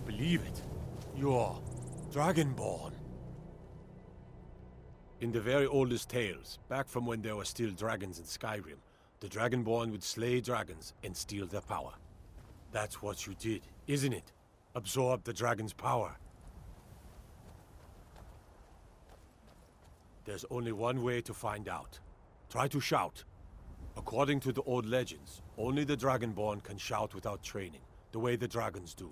can't believe it. You're Dragonborn. In the very oldest tales, back from when there were still dragons in Skyrim, the Dragonborn would slay dragons and steal their power. That's what you did, isn't it? Absorb the dragon's power. There's only one way to find out. Try to shout. According to the old legends, only the Dragonborn can shout without training, the way the dragons do.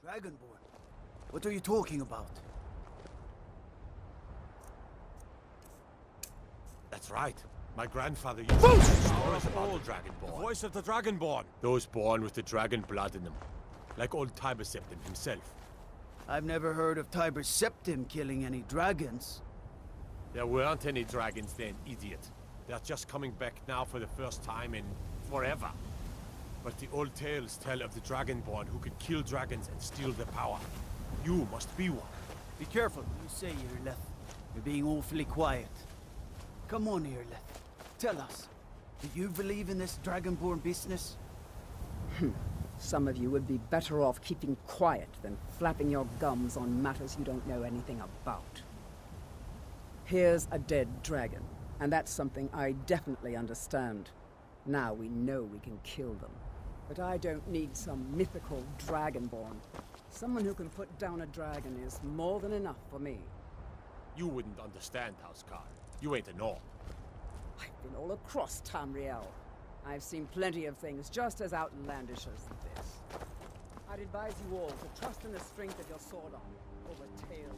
Dragonborn? What are you talking about? That's right. My grandfather used to tell stories about the Dragonborn. The voice of the Dragonborn. Those born with the dragon blood in them. Like old Tiber Septim himself. I've never heard of Tiber Septim killing any dragons. There weren't any dragons then, idiot. They're just coming back now for the first time in forever. But the old tales tell of the Dragonborn who could kill dragons and steal their power. You must be one. Be careful what you say, Irleth. You're being awfully quiet. Come on, Irleth. Tell us, do you believe in this Dragonborn business? Some of you would be better off keeping quiet than flapping your gums on matters you don't know anything about. Here's a dead dragon, and that's something I definitely understand. Now we know we can kill them. But I don't need some mythical Dragonborn. Someone who can put down a dragon is more than enough for me. You wouldn't understand, Housecarl. You ain't a Norn. I've been all across Tamriel. I've seen plenty of things just as outlandish as this. I'd advise you all to trust in the strength of your sword arm over tales.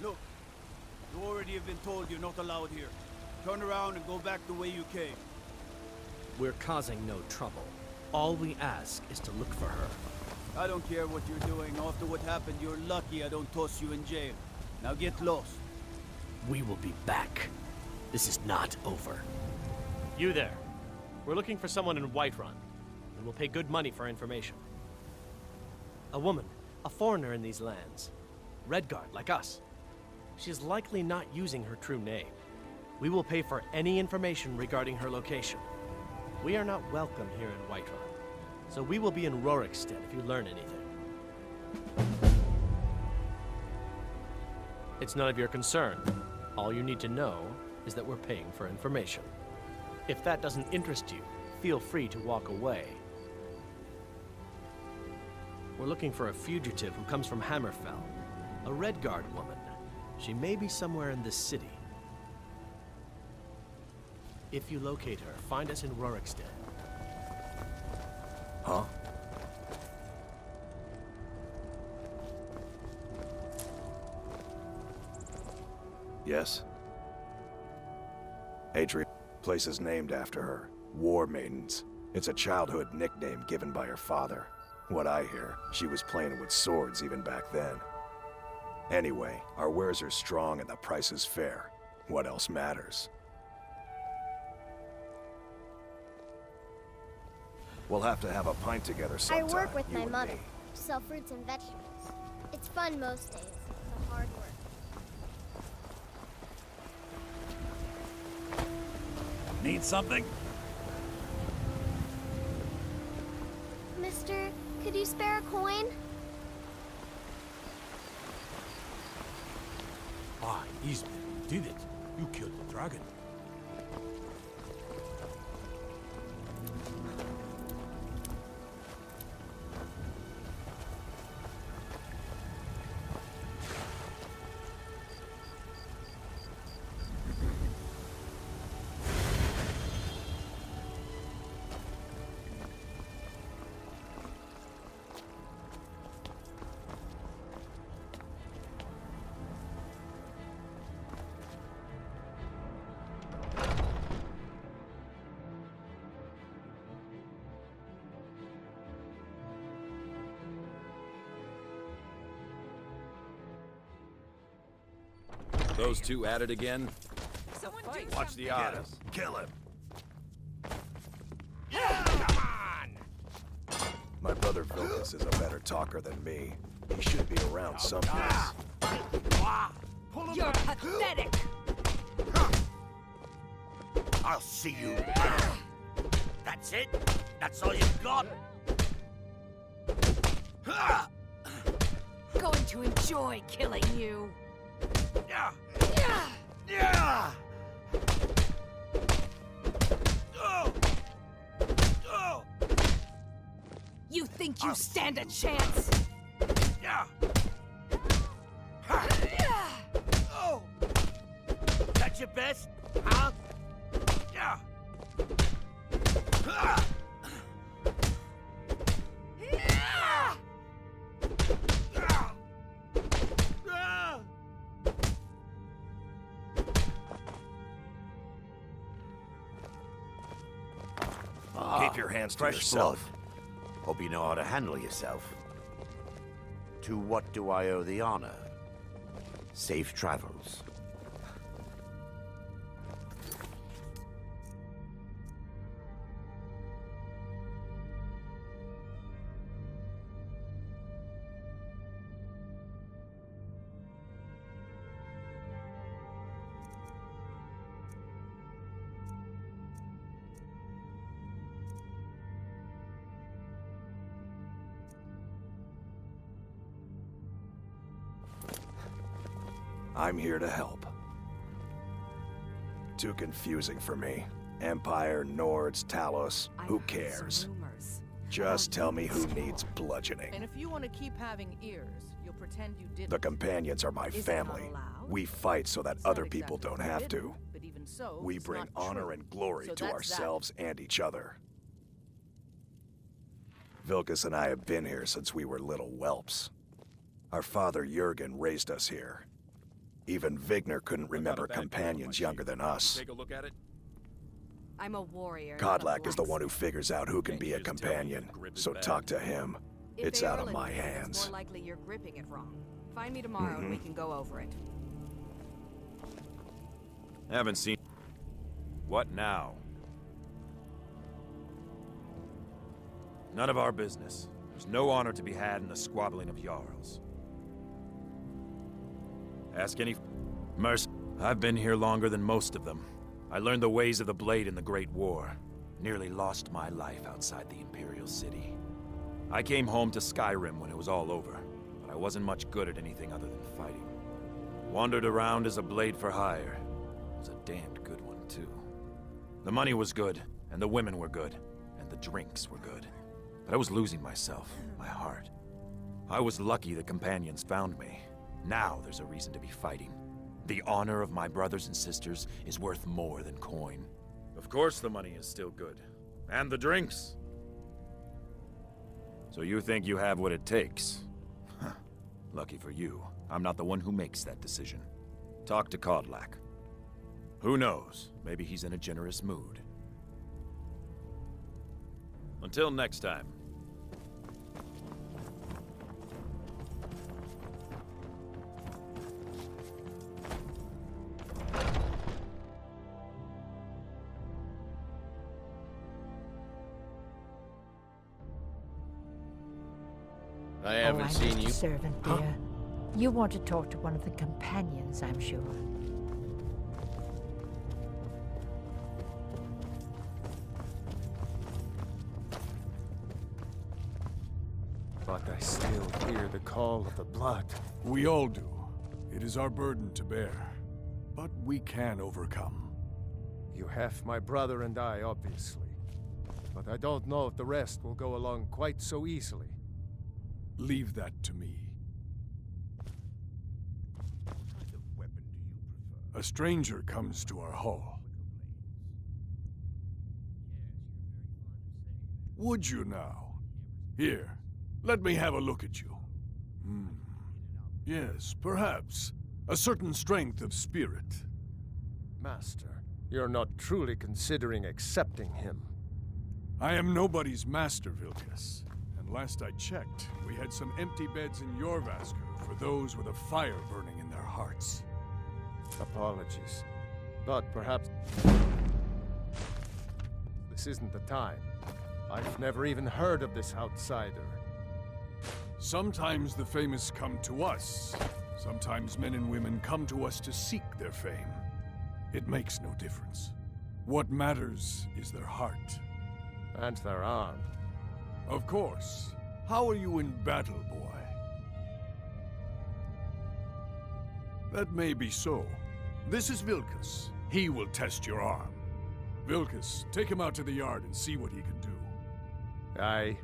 Look, you already have been told you're not allowed here. Turn around and go back the way you came. We're causing no trouble. All we ask is to look for her. I don't care what you're doing. After what happened, you're lucky I don't toss you in jail. Now get lost. We will be back. This is not over. You there. We're looking for someone in Whiterun, and we'll pay good money for information. A woman, a foreigner in these lands. Redguard, like us. She's likely not using her true name. We will pay for any information regarding her location. We are not welcome here in Whiterun, so we will be in Rorikstead if you learn anything. It's none of your concern. All you need to know is that we're paying for information. If that doesn't interest you, feel free to walk away. We're looking for a fugitive who comes from Hammerfell, a Redguard woman. She may be somewhere in this city. If you locate her, find us in Rorikstead. Huh? Yes? Adrian, place is named after her. War Maidens. It's a childhood nickname given by her father. What I hear, she was playing with swords even back then. Anyway, our wares are strong and the price is fair. What else matters? We'll have to have a pint together sometime. I work with you my and mother. me. Sell fruits and vegetables. It's fun most days. The hard work. Need something? Mister, could you spare a coin? Ah, Eastman, you did it. You killed the dragon. Those two at it again? Watch the odds. Kill him. My brother Vilkas is a better talker than me. He should be around someplace. You're pathetic! I'll see you burn. That's it? That's all you've got? Going to enjoy killing you. Yeah. Yeah. You think you stand a chance? Yeah. That's your best? Huh? Yeah. Keep your hands to Fresh yourself. blood. Hope you know how to handle yourself. To what do I owe the honor? Safe travels. I'm here to help. Too confusing for me. Empire, Nords, Talos, who cares? Just tell me who needs bludgeoning. And if you want to keep having ears, you'll pretend you didn't. The companions are my Is it family. not allowed? We fight so that It's other not people exactly don't have to. forbidden, but even so, We it's bring not honor true. and glory So to that's ourselves and each other. Vilkas and I have been here since we were little whelps. Our father Jurgen raised us here. Even Vigner couldn't remember companions younger than us. Take a look at it. I'm a warrior. not a Kodlak is the one who blacksmith. figures out who can be a companion, so talk to him. If It's they out are of my legit, hands. It's more likely you're gripping it wrong. Find me tomorrow and we can go over it. Haven't seen... What now? None of our business. There's no honor to be had in the squabbling of Jarls. Ask any... Merc... I've been here longer than most of them. I learned the ways of the blade in the Great War. Nearly lost my life outside the Imperial City. I came home to Skyrim when it was all over, but I wasn't much good at anything other than fighting. Wandered around as a blade for hire. It was a damned good one, too. The money was good, and the women were good, and the drinks were good. But I was losing myself, my heart. I was lucky the companions found me. Now there's a reason to be fighting. The honor of my brothers and sisters is worth more than coin. Of course the money is still good. And the drinks. So you think you have what it takes? Huh. Lucky for you, I'm not the one who makes that decision. Talk to Kodlak. Who knows? Maybe he's in a generous mood. Until next time. I haven't seen you. Servant, dear. You want to talk to one of the companions, I'm sure. But I still hear the call of the blood. We all do. It is our burden to bear. But we can overcome. You have my brother and I, obviously. But I don't know if the rest will go along quite so easily. Leave that to me. What kind of weapon do you prefer? A stranger comes to our hall. Would you now? Here, let me have a look at you. Yes, perhaps. A certain strength of spirit. Master, you're not truly considering accepting him. I am nobody's master, Vilkas. And last I checked, we had some empty beds in Jorvaskr for those with a fire burning in their hearts. Apologies. But perhaps... this isn't the time. I've never even heard of this outsider. Sometimes the famous come to us. Sometimes men and women come to us to seek their fame. It makes no difference. What matters is their heart. And their arm. Of course. How are you in battle, boy? That may be so. This is Vilkas. He will test your arm. Vilkas, take him out to the yard and see what he can do. Aye.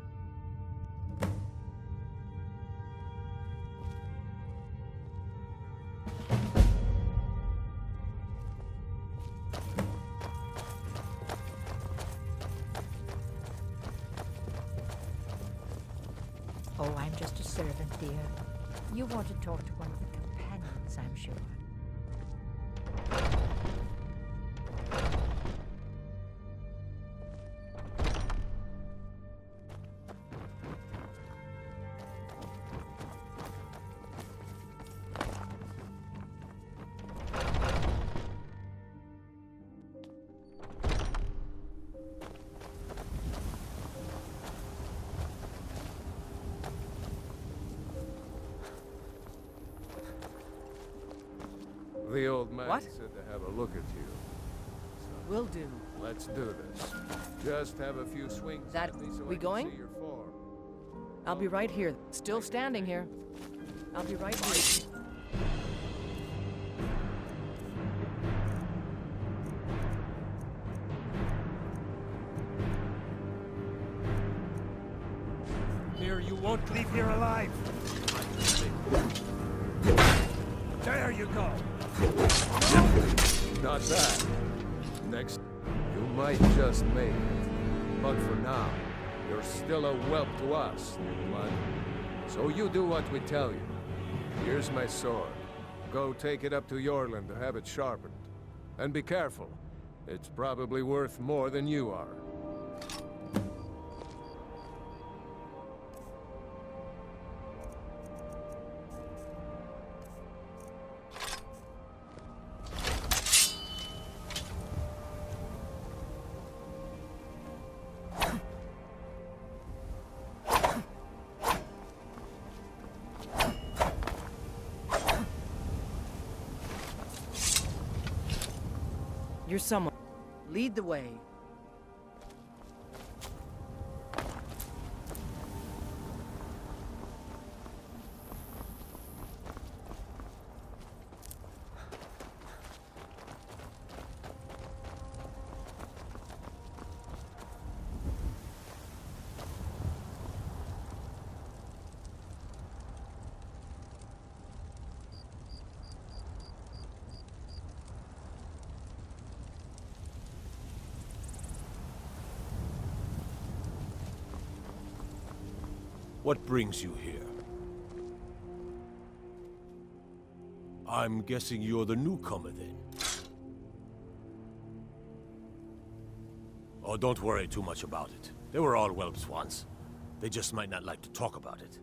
Oh, I'm just a servant, dear. You want to talk to one of the companions, I'm sure. The old man What? said to have a look at you. Will do. Let's do this. Just have a few swings That- at me so we I can going? see your form. I'll be right here. Still standing here. I'll be right here. Here, you won't leave here alive! There you go! Not bad. Next, you might just make it. But for now, you're still a whelp to us, new blood. So you do what we tell you. Here's my sword. Go take it up to Yorland to have it sharpened. And be careful. It's probably worth more than you are. You're someone. Lead the way. What brings you here? I'm guessing you're the newcomer then. Oh, don't worry too much about it. They were all whelps once. They just might not like to talk about it.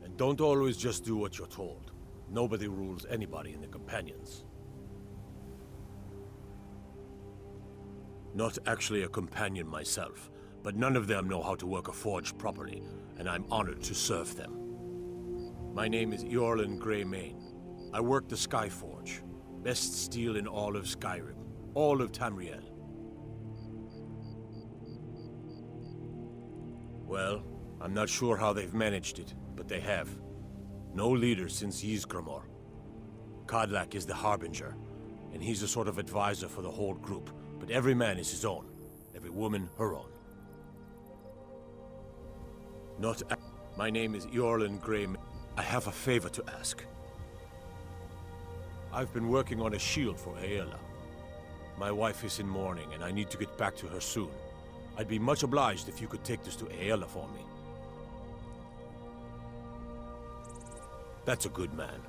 And don't always just do what you're told. Nobody rules anybody in the companions. Not actually a companion myself, but none of them know how to work a forge properly, and I'm honored to serve them. My name is Eorlin Greymane. I work the Skyforge. Best steel in all of Skyrim. All of Tamriel. Well, I'm not sure how they've managed it, but they have. No leader since Ysgramor. Kodlak is the Harbinger, and he's a sort of advisor for the whole group, but every man is his own. Every woman her own. My name is Eorlin Greymane. I have a favor to ask. I've been working on a shield for Aela. My wife is in mourning, and I need to get back to her soon. I'd be much obliged if you could take this to Aela for me. That's a good man.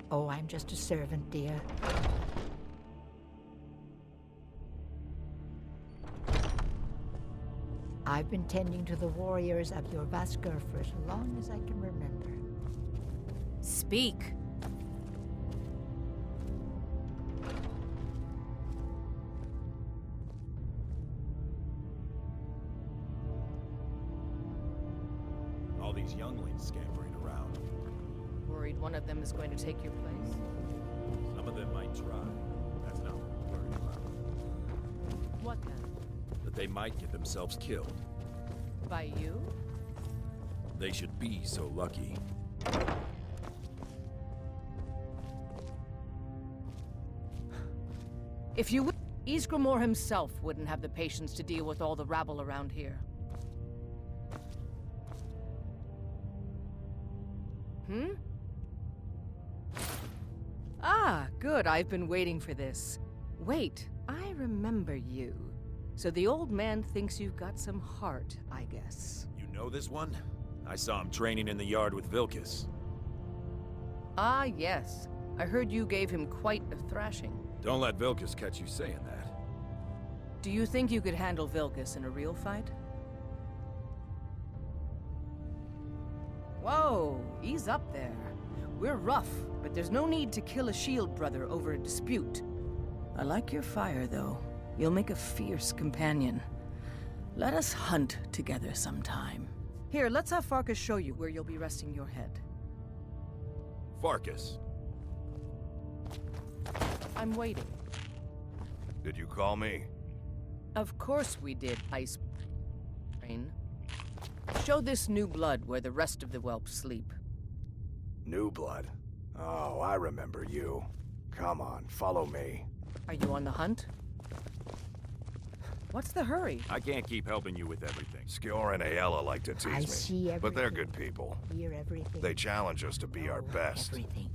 Oh, I'm just a servant, dear. I've been tending to the warriors of your Vaskar for as long as I can remember. Speak. All these younglings scampering around. Worried one of them is going to take your place? Some of them might try. That's not what I'm worried about. What then? That they might get themselves killed. By you? They should be so lucky. If you would, Ysgramor himself wouldn't have the patience to deal with all the rabble around here. Hmm? Ah, good. I've been waiting for this. Wait, I remember you. So the old man thinks you've got some heart, I guess. You know this one? I saw him training in the yard with Vilkas. Ah, yes. I heard you gave him quite a thrashing. Don't let Vilkas catch you saying that. Do you think you could handle Vilkas in a real fight? Whoa, ease up there. We're rough, but there's no need to kill a shield brother over a dispute. I like your fire, though. You'll make a fierce companion. Let us hunt together sometime. Here, let's have Farkas show you where you'll be resting your head. Farkas. I'm waiting. Did you call me? Of course we did, Ice Brain. Show this new blood where the rest of the whelps sleep. New blood? Oh, I remember you. Come on, follow me. Are you on the hunt? What's the hurry? I can't keep helping you with everything. Skjor and Aela like to tease I me, see everything. but they're good people. Hear everything. They challenge us to be our best. Everything.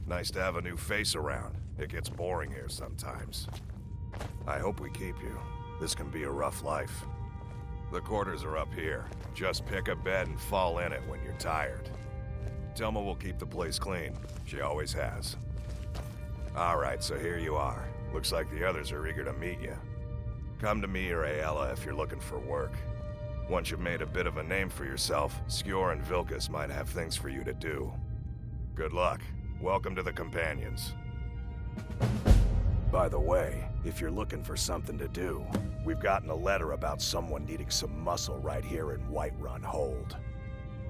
Nice to have a new face around. It gets boring here sometimes. I hope we keep you. This can be a rough life. The quarters are up here. Just pick a bed and fall in it when you're tired. Telma will keep the place clean. She always has. Alright, so here you are. Looks like the others are eager to meet you. Come to me or Ayala if you're looking for work. Once you've made a bit of a name for yourself, Skjor and Vilkas might have things for you to do. Good luck. Welcome to the Companions. By the way, if you're looking for something to do, we've gotten a letter about someone needing some muscle right here in Whiterun Hold.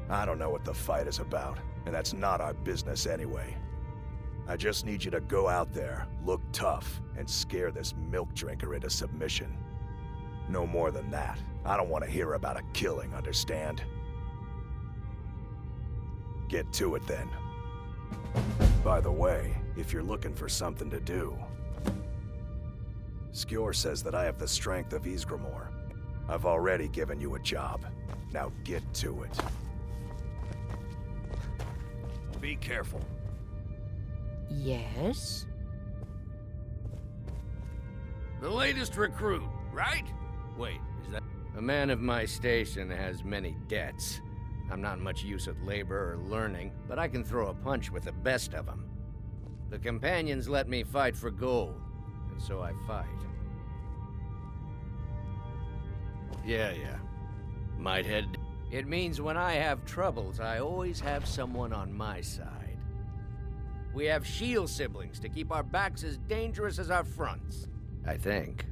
I don't know what the fight is about, and that's not our business anyway. I just need you to go out there, look tough, and scare this milk drinker into submission. No more than that. I don't want to hear about a killing, understand? Get to it then. By the way, if you're looking for something to do, Skjor says that I have the strength of Ysgramor. I've already given you a job. Now get to it. Be careful. Yes? The latest recruit, right? Wait, is that... A man of my station has many debts. I'm not much use at labor or learning, but I can throw a punch with the best of them. The Companions let me fight for gold, and so I fight. Yeah. Might head... It means when I have troubles, I always have someone on my side. We have shield siblings to keep our backs as dangerous as our fronts, I think.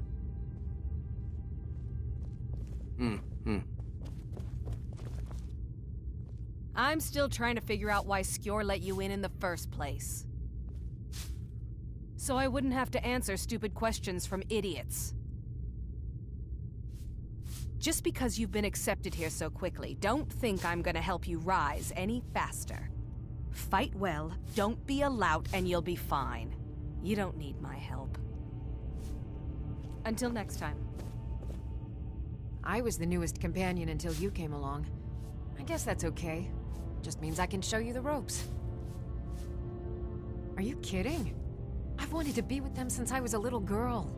I'm still trying to figure out why Skjor let you in the first place. So I wouldn't have to answer stupid questions from idiots. Just because you've been accepted here so quickly, don't think I'm gonna help you rise any faster. Fight well, don't be a lout, and you'll be fine. You don't need my help. Until next time. I was the newest companion until you came along. I guess that's okay. Just means I can show you the ropes. Are you kidding? I've wanted to be with them since I was a little girl.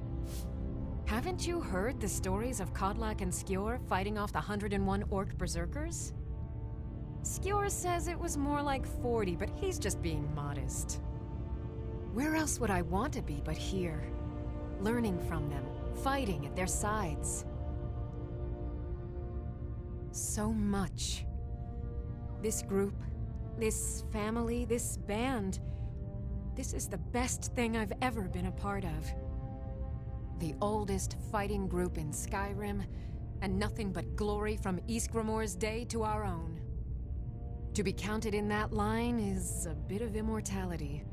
Haven't you heard the stories of Kodlak and Skjor fighting off the 101 orc berserkers? Skjor says it was more like 40, but he's just being modest. Where else would I want to be but here? Learning from them, fighting at their sides. So much. This group, this family, this band. This is the best thing I've ever been a part of. The oldest fighting group in Skyrim, and nothing but glory from Ysgramor's day to our own. To be counted in that line is a bit of immortality.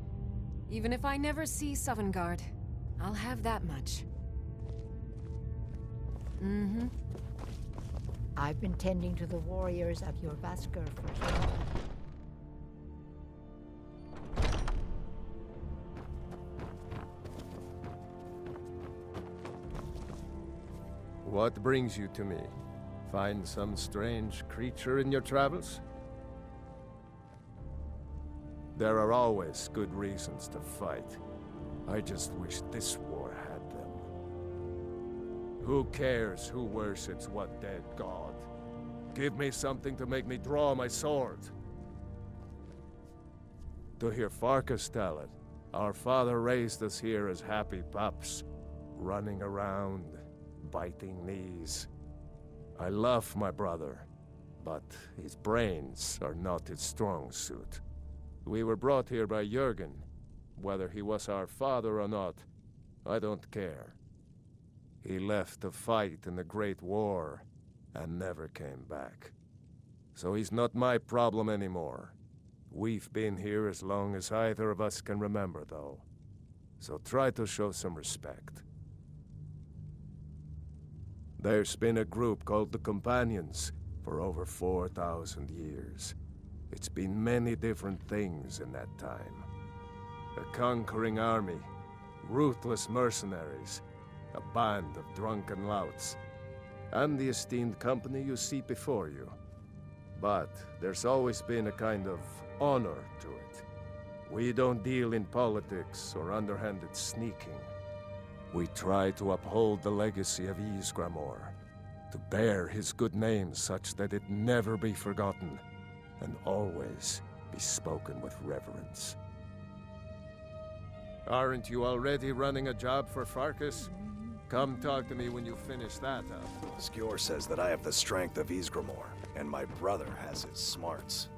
Even if I never see Sovngarde, I'll have that much. I've been tending to the warriors of your Vasker for so long. What brings you to me? Find some strange creature in your travels? There are always good reasons to fight. I just wish this war had them. Who cares who worships what dead god? Give me something to make me draw my sword. To hear Farkas tell it, our father raised us here as happy pups, running around, biting knees. I love my brother, but his brains are not his strong suit. We were brought here by Jürgen. Whether he was our father or not, I don't care. He left to fight in the Great War and never came back. So he's not my problem anymore. We've been here as long as either of us can remember, though. So try to show some respect. There's been a group called the Companions for over 4,000 years. It's been many different things in that time. A conquering army, ruthless mercenaries, a band of drunken louts, and the esteemed company you see before you. But there's always been a kind of honor to it. We don't deal in politics or underhanded sneaking. We try to uphold the legacy of Ysgramor. To bear his good name such that it never be forgotten, and always be spoken with reverence. Aren't you already running a job for Farkas? Come talk to me when you finish that up. Skjor says that I have the strength of Ysgramor, and my brother has his smarts.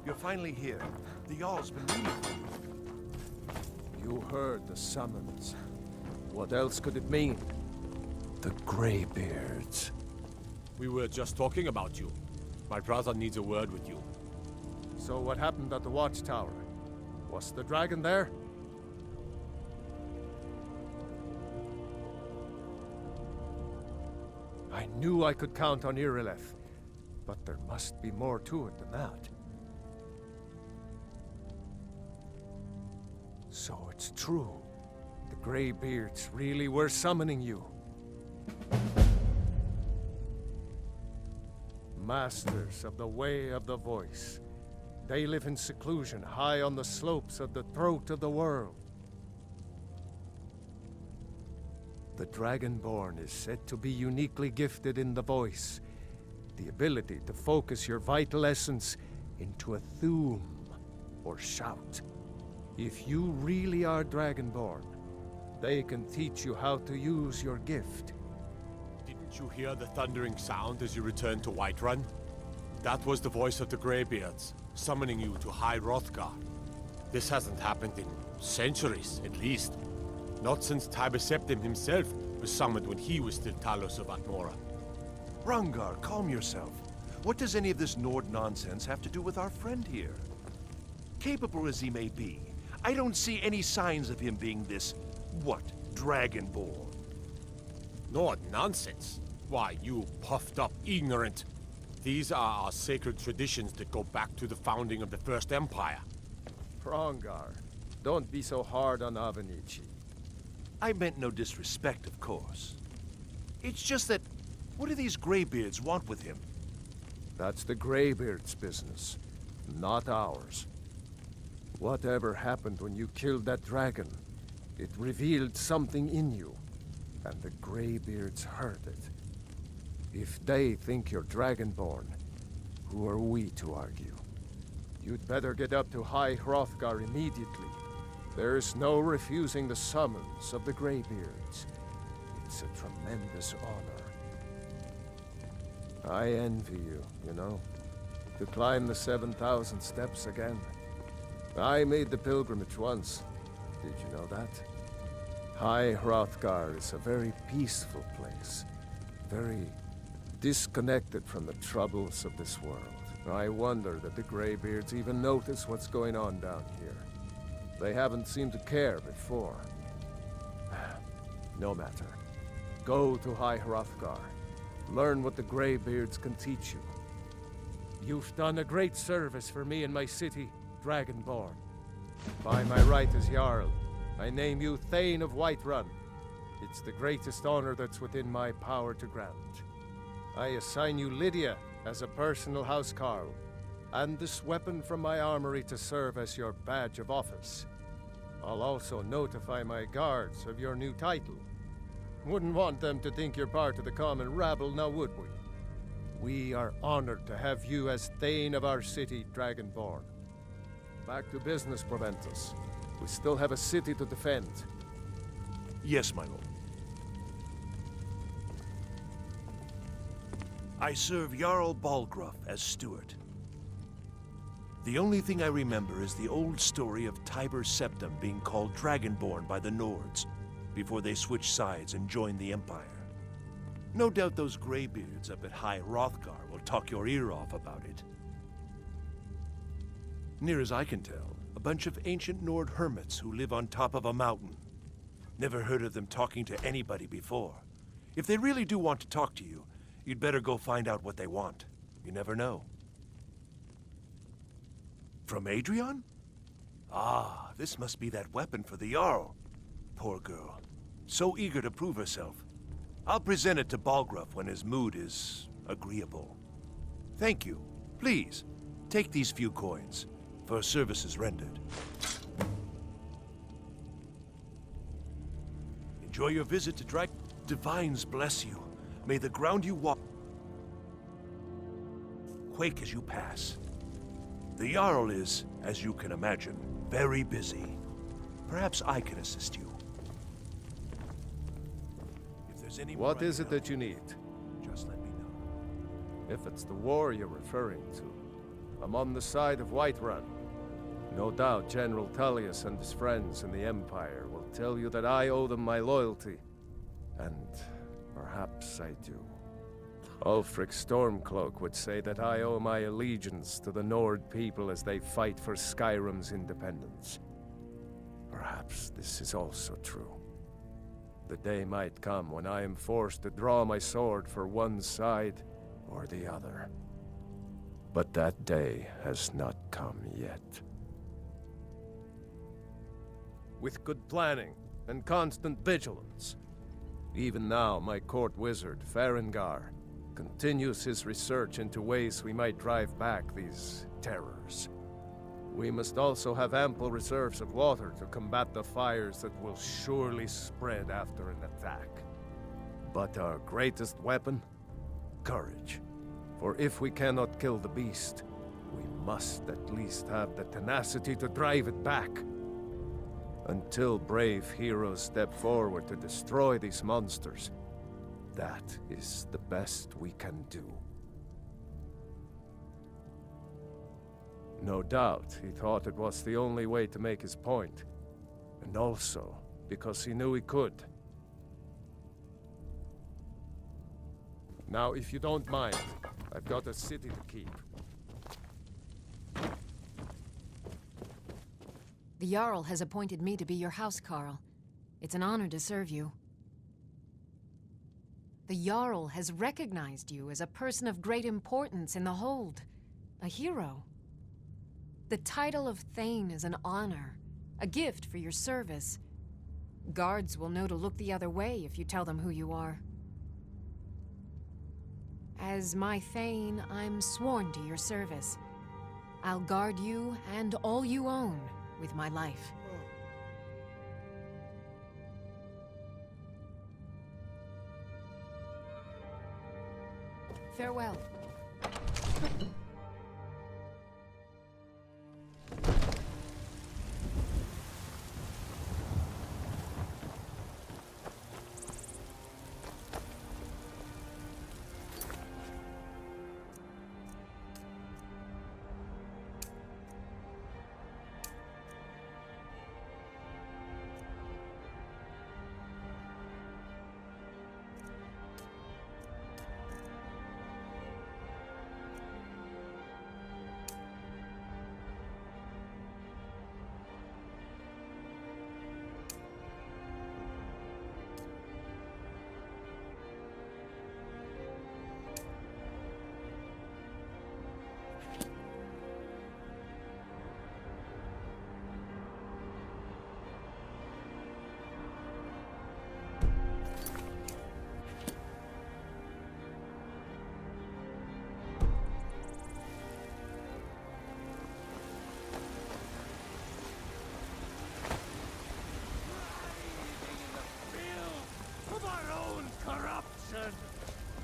You're finally here. The Jarl's been waiting for you. You heard the summons. What else could it mean? The Greybeards. We were just talking about you. My brother needs a word with you. So what happened at the watchtower? Was the dragon there? I knew I could count on Irileth, but there must be more to it than that. So it's true. The Greybeards really were summoning you. Masters of the Way of the Voice. They live in seclusion high on the slopes of the throat of the world. The Dragonborn is said to be uniquely gifted in the voice, the ability to focus your vital essence into a thume or shout. If you really are Dragonborn, they can teach you how to use your gift. Didn't you hear the thundering sound as you returned to Whiterun? That was the voice of the Greybeards, summoning you to High Hrothgar. This hasn't happened in centuries, at least. Not since Tiber Septim himself was summoned when he was still Talos of Atmora. Hrongar, calm yourself. What does any of this Nord nonsense have to do with our friend here? Capable as he may be, I don't see any signs of him being this, Dragonborn. Nord nonsense? Why, you puffed up ignorant. These are our sacred traditions that go back to the founding of the First Empire. Hrongar, don't be so hard on Avenici. I meant no disrespect, of course. It's just that, what do these Greybeards want with him? That's the Greybeards' business, not ours. Whatever happened when you killed that dragon, it revealed something in you, and the Greybeards heard it. If they think you're Dragonborn, who are we to argue? You'd better get up to High Hrothgar immediately. There's no refusing the summons of the Greybeards. It's a tremendous honor. I envy you, you know, to climb the 7,000 steps again. I made the pilgrimage once. Did you know that? High Hrothgar is a very peaceful place. Very disconnected from the troubles of this world. I wonder that the Greybeards even notice what's going on down here. They haven't seemed to care before. No matter. Go to High Hrothgar. Learn what the Greybeards can teach you. You've done a great service for me and my city, Dragonborn. By my right as Jarl, I name you Thane of Whiterun. It's the greatest honor that's within my power to grant. I assign you Lydia as a personal housecarl, and this weapon from my armory to serve as your badge of office. I'll also notify my guards of your new title. Wouldn't want them to think you're part of the common rabble, now would we? We are honored to have you as Thane of our city, Dragonborn. Back to business, Proventus. We still have a city to defend. Yes, my lord. I serve Jarl Balgruuf as steward. The only thing I remember is the old story of Tiber Septim being called Dragonborn by the Nords before they switched sides and joined the Empire. No doubt those graybeards up at High Hrothgar will talk your ear off about it. Near as I can tell, a bunch of ancient Nord hermits who live on top of a mountain. Never heard of them talking to anybody before. If they really do want to talk to you, you'd better go find out what they want. You never know. From Adrian? Ah, this must be that weapon for the Jarl. Poor girl. So eager to prove herself. I'll present it to Balgruuf when his mood is agreeable. Thank you. Please, take these few coins for services rendered. Enjoy your visit to Drag... Divines bless you. May the ground you walk quake as you pass. The Jarl is, as you can imagine, very busy. Perhaps I can assist you. If there's any What is it that you need? Just let me know. If it's the war you're referring to, I'm on the side of Whiterun. No doubt General Tullius and his friends in the Empire will tell you that I owe them my loyalty. And perhaps I do. Ulfric Stormcloak would say that I owe my allegiance to the Nord people as they fight for Skyrim's independence. Perhaps this is also true. The day might come when I am forced to draw my sword for one side or the other. But that day has not come yet. With good planning and constant vigilance, even now my court wizard, Farengar, continues his research into ways we might drive back these terrors. We must also have ample reserves of water to combat the fires that will surely spread after an attack. But our greatest weapon? Courage. For if we cannot kill the beast, we must at least have the tenacity to drive it back. Until brave heroes step forward to destroy these monsters, that is the best we can do. No doubt he thought it was the only way to make his point, and also because he knew he could. Now, if you don't mind, I've got a city to keep. The Jarl has appointed me to be your housecarl. It's an honor to serve you. The Jarl has recognized you as a person of great importance in the Hold, a hero. The title of Thane is an honor, a gift for your service. Guards will know to look the other way if you tell them who you are. As my Thane, I'm sworn to your service. I'll guard you and all you own with my life. Farewell.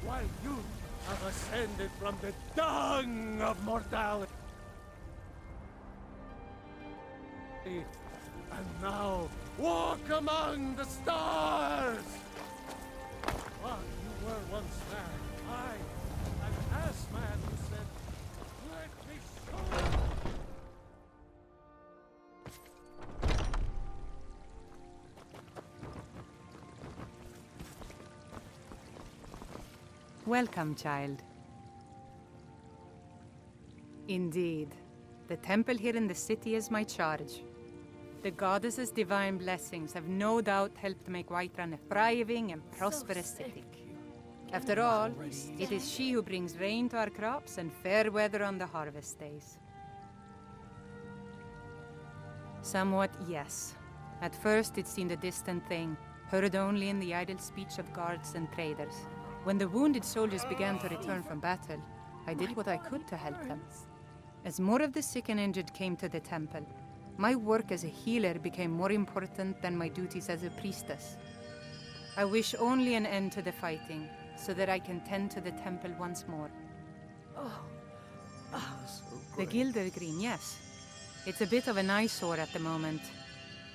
While you have ascended from the dung of mortality. And now, walk among the stars! While you were once man, I man who said, "Let me show you." Welcome, child. Indeed. The temple here in the city is my charge. The goddess's divine blessings have no doubt helped make Whiterun a thriving and prosperous city. After all, it is she who brings rain to our crops and fair weather on the harvest days. Somewhat, yes. At first it seemed a distant thing, heard only in the idle speech of guards and traders. When the wounded soldiers began to return from battle, I did what I could to help them. As more of the sick and injured came to the temple, my work as a healer became more important than my duties as a priestess. I wish only an end to the fighting, so that I can tend to the temple once more. The Gilder Green, yes. It's a bit of an eyesore at the moment.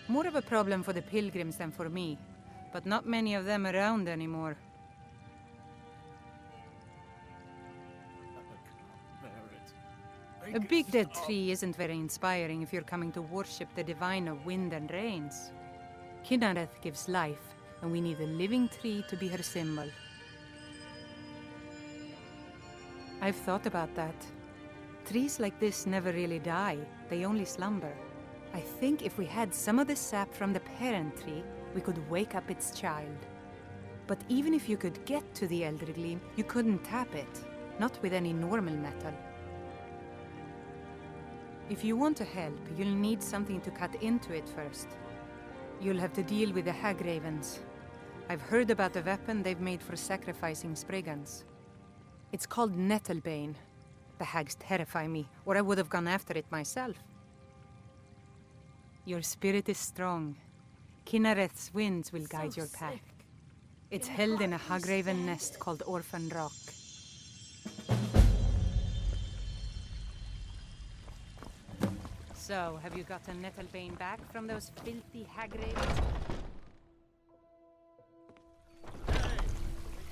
More of a problem for the pilgrims than for me, but not many of them around anymore. A big dead tree isn't very inspiring if you're coming to worship the divine of wind and rains. Kynareth gives life, and we need a living tree to be her symbol. I've thought about that. Trees like this never really die, they only slumber. I think if we had some of the sap from the parent tree, we could wake up its child. But even if you could get to the Elder Gleam, you couldn't tap it, not with any normal metal. If you want to help, you'll need something to cut into it first. You'll have to deal with the Hag Ravens. I've heard about a weapon they've made for sacrificing Spriggans. It's called Nettlebane. The hags terrify me, or I would have gone after it myself. Your spirit is strong. Kynareth's winds will guide your path. It's held in a Hagraven nest called Orphan Rock. So, have you gotten Nettlebane back from those filthy Hagravens?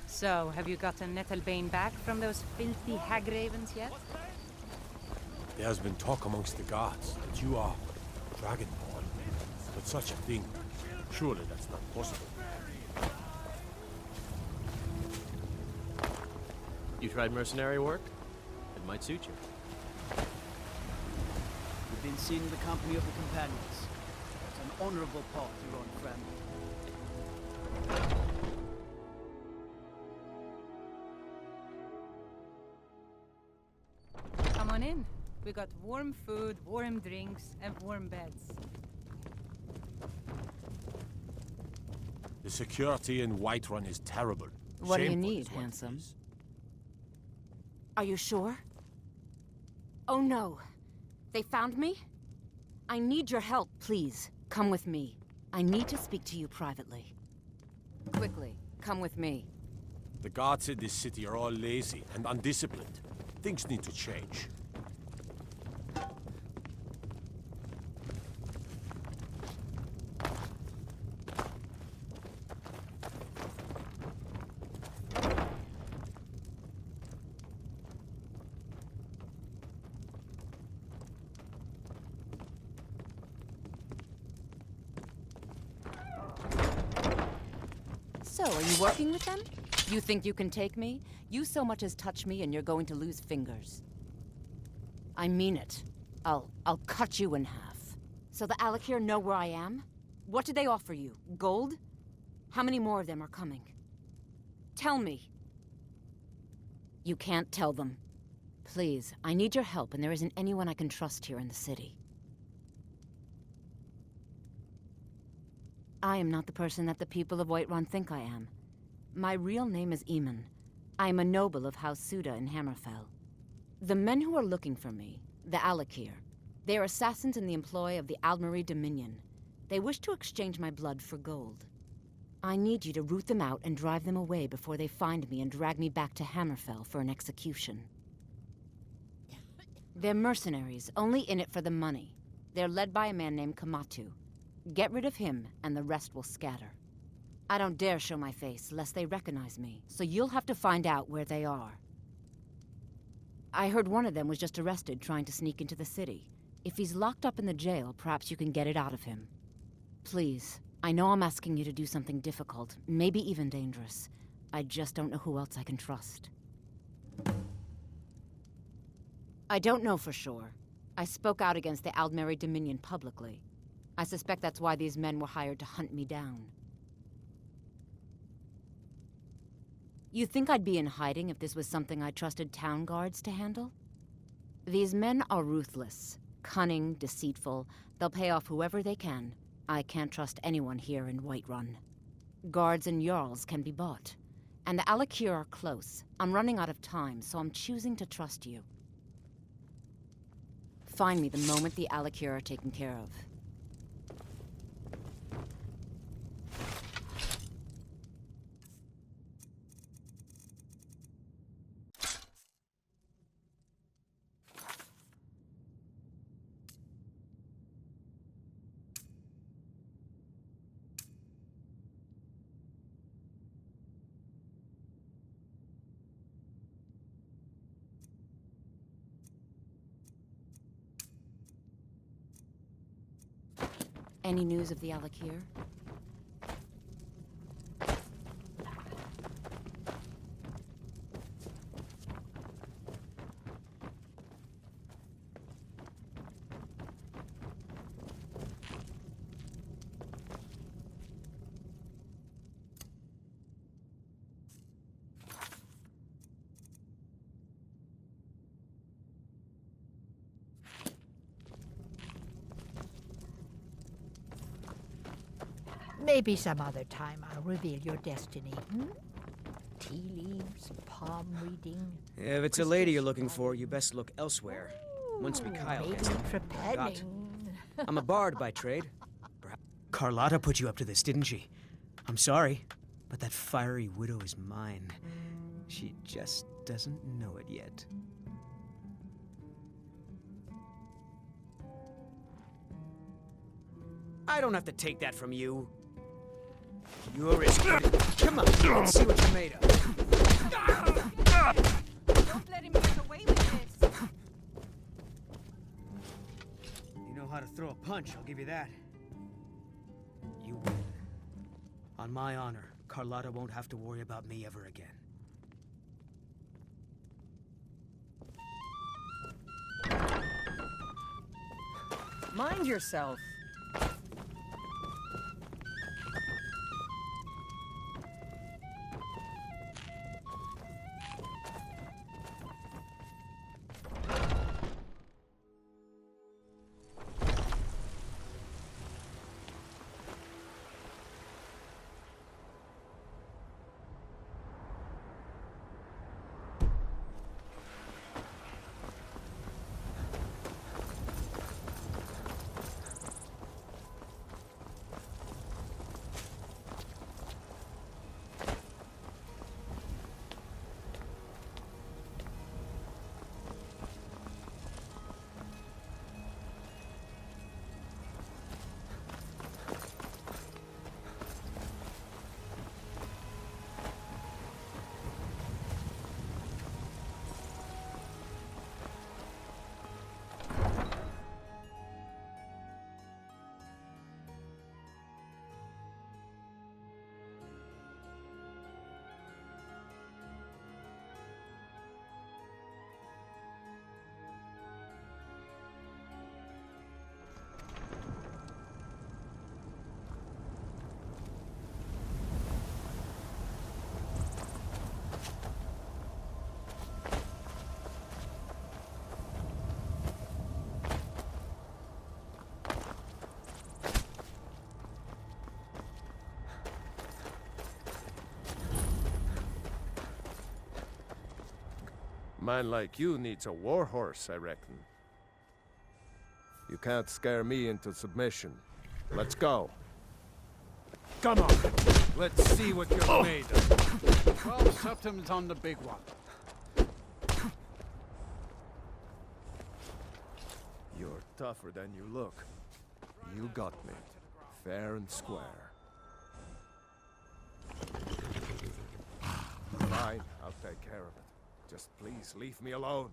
So, have you gotten Nettlebane back from those filthy Hagravens yet? There's been talk amongst the guards that you are Dragonborn. But such a thing, surely that's not possible. You tried mercenary work? It might suit you. We've been seen in the company of the companions. It's an honorable path you're on, friend. Come on in. We got warm food, warm drinks, and warm beds. The security in Whiterun is terrible. What do you Shameful need, is what it handsome? is. Are you sure? Oh no. They found me? I need your help, please. Come with me. I need to speak to you privately. Quickly, come with me. The guards in this city are all lazy and undisciplined. Things need to change. So, are you working with them? You think you can take me? You so much as touch me and you're going to lose fingers. I mean it. I'll cut you in half. So the Alakir know where I am? What did they offer you? Gold? How many more of them are coming? Tell me. You can't tell them. Please, I need your help and there isn't anyone I can trust here in the city. I am not the person that the people of Whiterun think I am. My real name is Eamon. I am a noble of House Suda in Hammerfell. The men who are looking for me, the Alakir, they are assassins in the employ of the Aldmeri Dominion. They wish to exchange my blood for gold. I need you to root them out and drive them away before they find me and drag me back to Hammerfell for an execution. They're mercenaries, only in it for the money. They're led by a man named Kamatu. Get rid of him, and the rest will scatter. I don't dare show my face, lest they recognize me, so you'll have to find out where they are. I heard one of them was just arrested trying to sneak into the city. If he's locked up in the jail, perhaps you can get it out of him. Please, I know I'm asking you to do something difficult, maybe even dangerous. I just don't know who else I can trust. I don't know for sure. I spoke out against the Aldmeri Dominion publicly. I suspect that's why these men were hired to hunt me down. You think I'd be in hiding if this was something I trusted town guards to handle? These men are ruthless, cunning, deceitful. They'll pay off whoever they can. I can't trust anyone here in Whiterun. Guards and Jarls can be bought. And the Alakir are close. I'm running out of time, so I'm choosing to trust you. Find me the moment the Alakir are taken care of. Any news of the Alakir? Maybe some other time I'll reveal your destiny. Tea leaves, palm reading. If it's a lady you're looking for, you best look elsewhere. Once we Kyle gets them. I'm a bard by trade. Carlotta put you up to this, didn't she? I'm sorry, but that fiery widow is mine. She just doesn't know it yet. I don't have to take that from you. You're as good as... Come on, let's see what you're made of. Don't let him get away with this. You know how to throw a punch, I'll give you that. You win. On my honor, Carlotta won't have to worry about me ever again. Mind yourself. Man like you needs a war horse, I reckon. You can't scare me into submission. Let's go. Come on. Let's see what you're made of. 12 septims on the big one. You're tougher than you look. You got me. Fair and square. Fine, I'll take care of it. Just please leave me alone.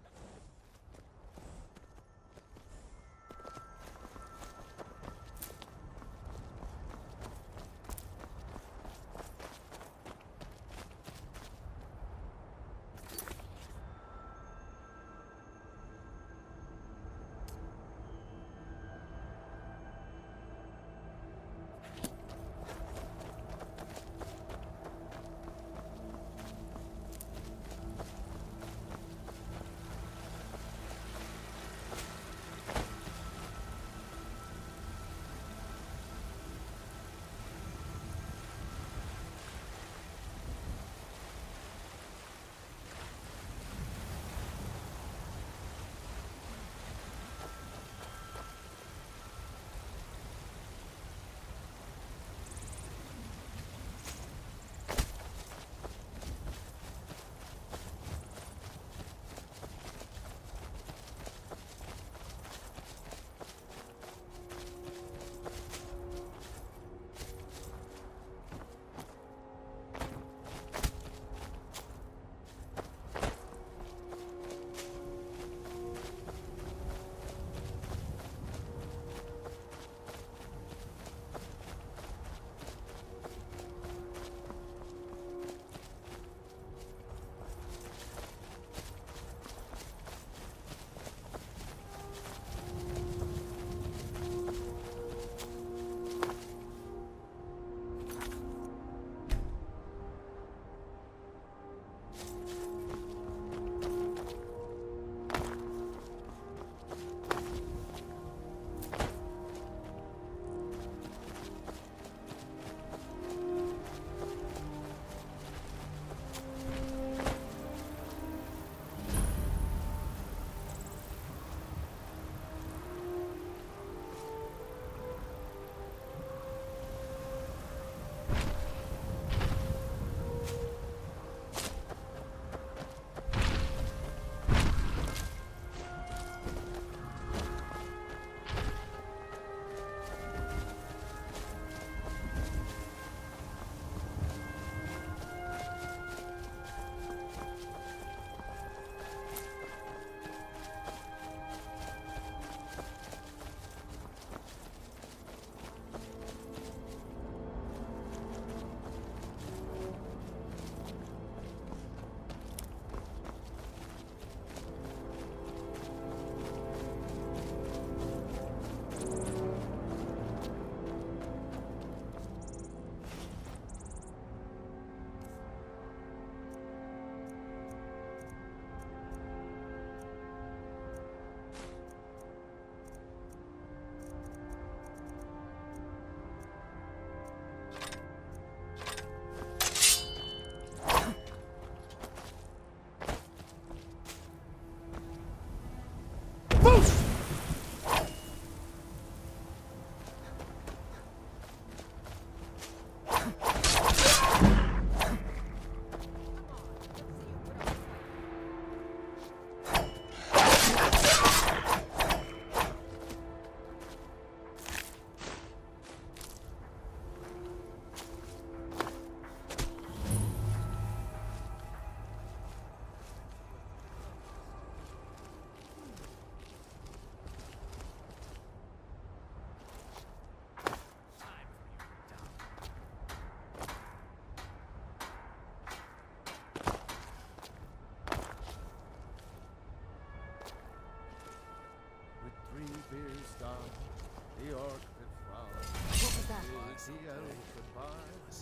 The orc that frowns. What was that? The elf that bides.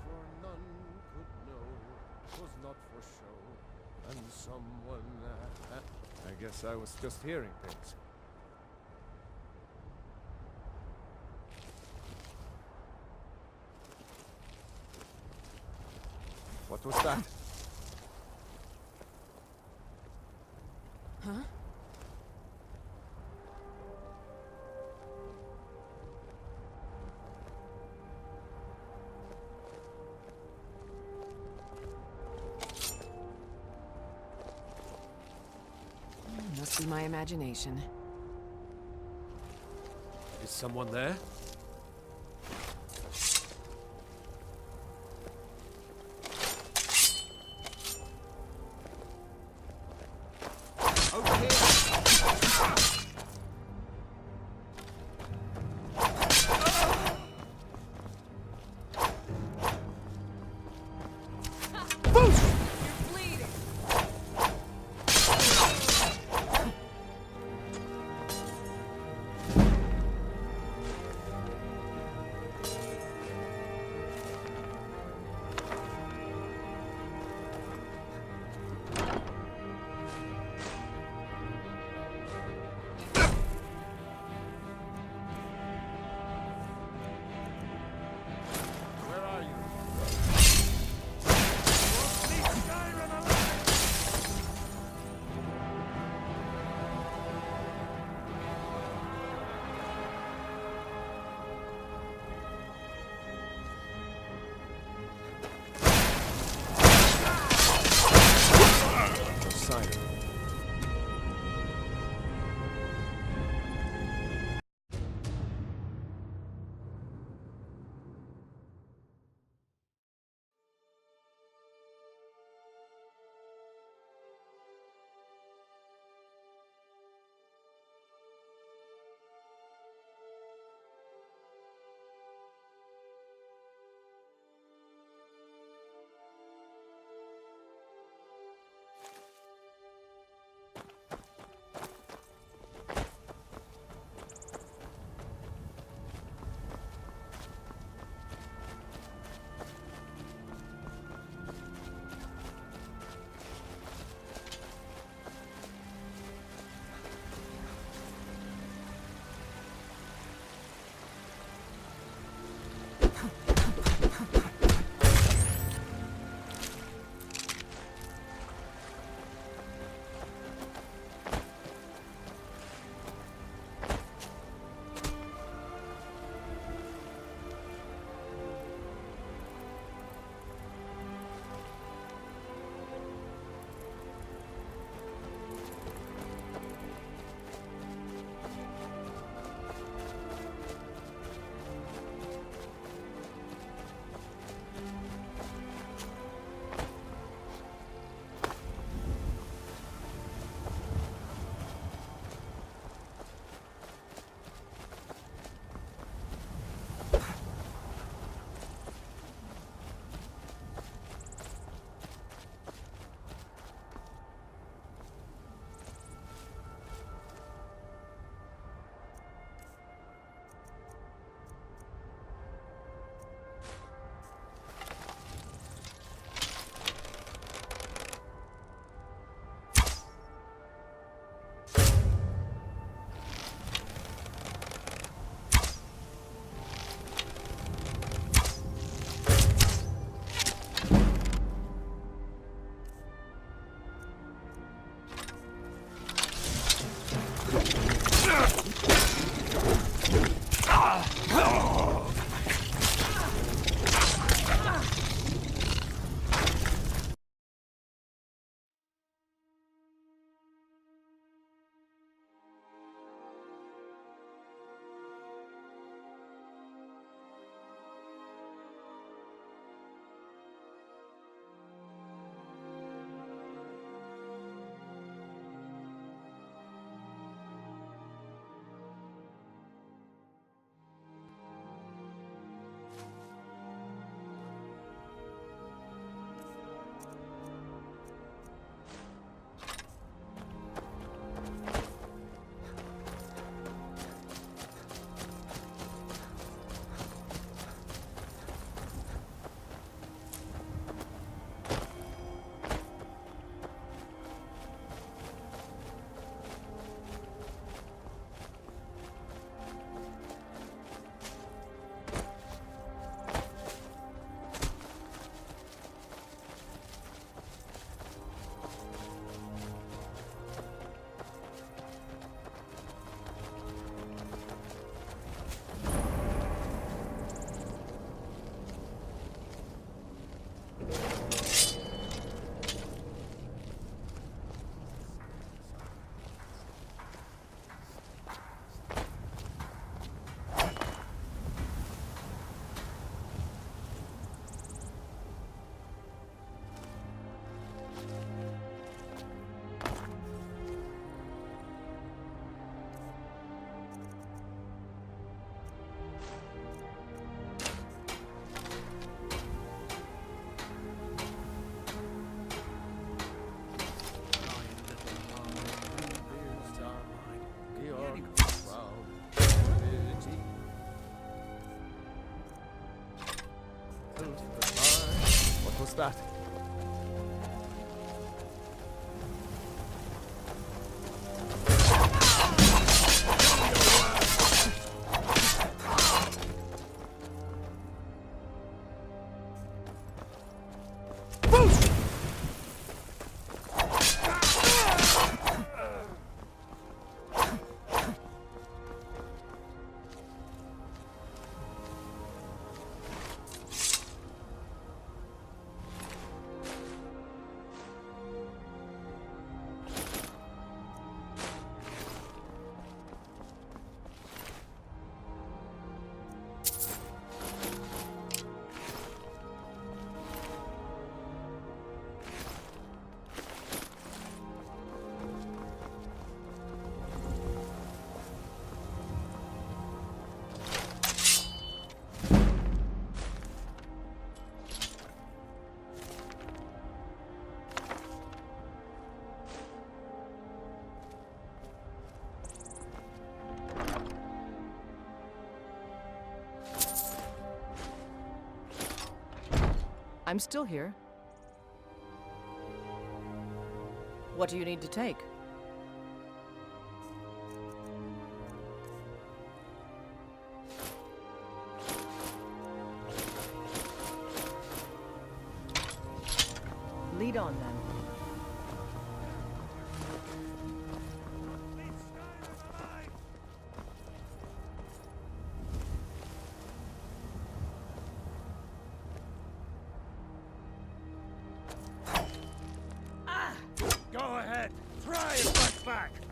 For none could know. 'Twas not for show. And someone... I guess I was just hearing things. What was that? Huh? Must be my imagination. Is someone there? that. I'm still here. What do you need to take? Lead on, then. Go ahead. Try and fight back.